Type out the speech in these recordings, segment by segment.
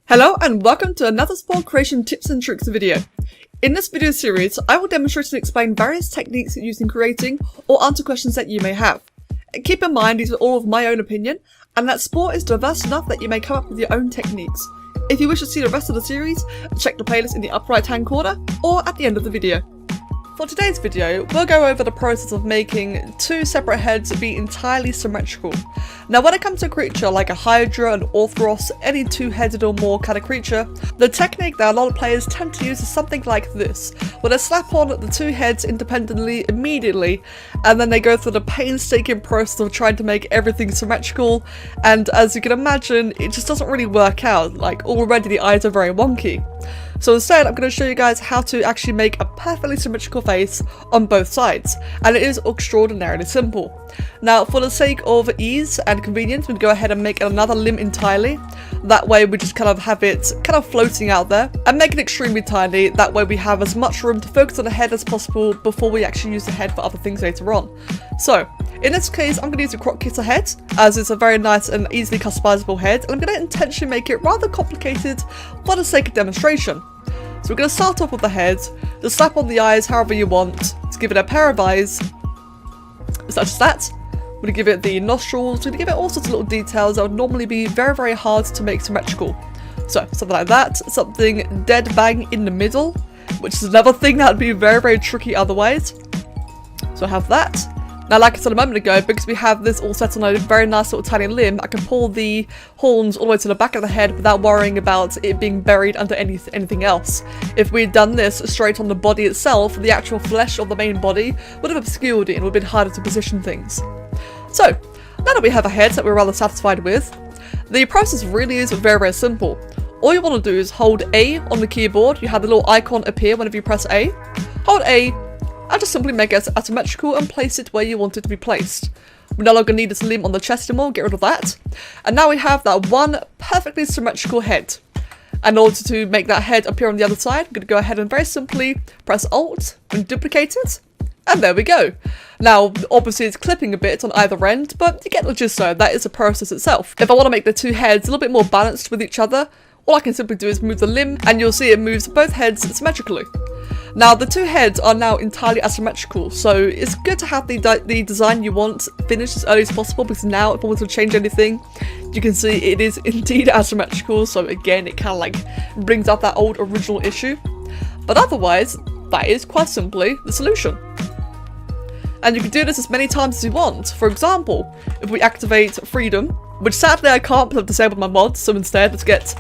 Hello and welcome to another Spore creation tips and tricks video. In this video series, I will demonstrate and explain various techniques used in creating or answer questions that you may have. Keep in mind these are all of my own opinion and that Spore is diverse enough that you may come up with your own techniques. If you wish to see the rest of the series, check the playlist in the upper right hand corner or at the end of the video. For today's video, we'll go over the process of making two separate heads be entirely symmetrical. Now when it comes to a creature like a Hydra, an Orthros, any two-headed or more kind of creature, the technique that a lot of players tend to use is something like this, where they slap on the two heads independently immediately, and then they go through the painstaking process of trying to make everything symmetrical, and as you can imagine, it just doesn't really work out, like already the eyes are very wonky. So instead, I'm going to show you guys how to actually make a perfectly symmetrical face on both sides, and it is extraordinarily simple. Now, for the sake of ease and convenience, we'll go ahead and make another limb entirely. That way we just kind of have it kind of floating out there, and make it extremely tiny. That way we have as much room to focus on the head as possible before we actually use the head for other things later on. So, in this case, I'm going to use a Kiilstofte head, as it's a very nice and easily customizable head, and I'm going to intentionally make it rather complicated for the sake of demonstration. So we're going to start off with the head, just slap on the eyes however you want, to give it a pair of eyes, such as that. We're going to give it the nostrils, we're going to give it all sorts of little details that would normally be very hard to make symmetrical. So, something like that, something dead bang in the middle, which is another thing that would be very tricky otherwise. So I have that. Now, like I said a moment ago, because we have this all set on a very nice little tiny limb, I can pull the horns all the way to the back of the head without worrying about it being buried under anything else. If we'd done this straight on the body itself, the actual flesh of the main body would have obscured it and would have been harder to position things. So, now that we have a head that we're rather satisfied with, the process really is very simple. All you want to do is hold A on the keyboard, you have the little icon appear whenever you press A, hold A, and just simply make it asymmetrical and place it where you want it to be placed. We no longer need this limb on the chest anymore, get rid of that. And now we have that one perfectly symmetrical head. And in order to make that head appear on the other side, I'm going to go ahead and very simply press Alt and duplicate it. And there we go. Now, obviously it's clipping a bit on either end, but you get the gist though, that is the process itself. If I want to make the two heads a little bit more balanced with each other, all I can simply do is move the limb, and you'll see it moves both heads symmetrically. Now, the two heads are now entirely asymmetrical, so it's good to have the design you want finished as early as possible, because now if I want to change anything, you can see it is indeed asymmetrical, so again, it kind of like brings up that old original issue. But otherwise, that is quite simply the solution. And you can do this as many times as you want. For example, if we activate Freedom, which sadly I can't because I've disabled my mods, so instead let's get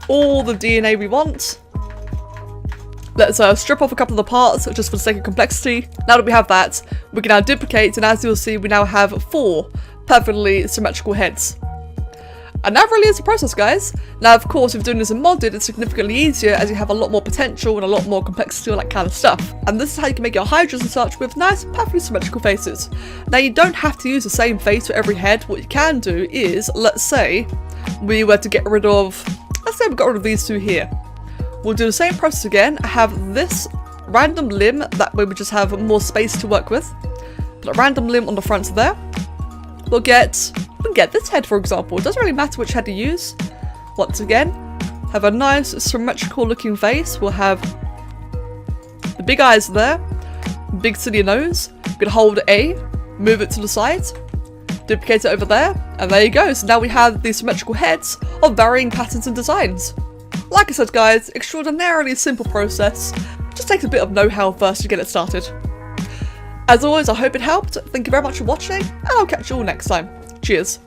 all the DNA we want. Let's strip off a couple of the parts just for the sake of complexity. Now that we have that, we can now duplicate, and as you'll see, we now have 4 perfectly symmetrical heads. And that really is the process, guys. Now, of course, if you're doing this in modded, it's significantly easier as you have a lot more potential and a lot more complexity and that kind of stuff. And this is how you can make your Hydras and such with nice, perfectly symmetrical faces. Now, you don't have to use the same face for every head. What you can do is, let's say we were to get rid of, let's say we got rid of these two here. We'll do the same process again. I have this random limb, that way we just have more space to work with. Put a random limb on the front there. We'll get this head, for example. It doesn't really matter which head to use. Once again, have a nice symmetrical looking face. We'll have the big eyes there, big silly nose. We're gonna hold A, move it to the side, duplicate it over there, and there you go. So now we have these symmetrical heads of varying patterns and designs. Like I said, guys, extraordinarily simple process. Just takes a bit of know-how first to get it started. As always, I hope it helped. Thank you very much for watching, and I'll catch you all next time. Cheers.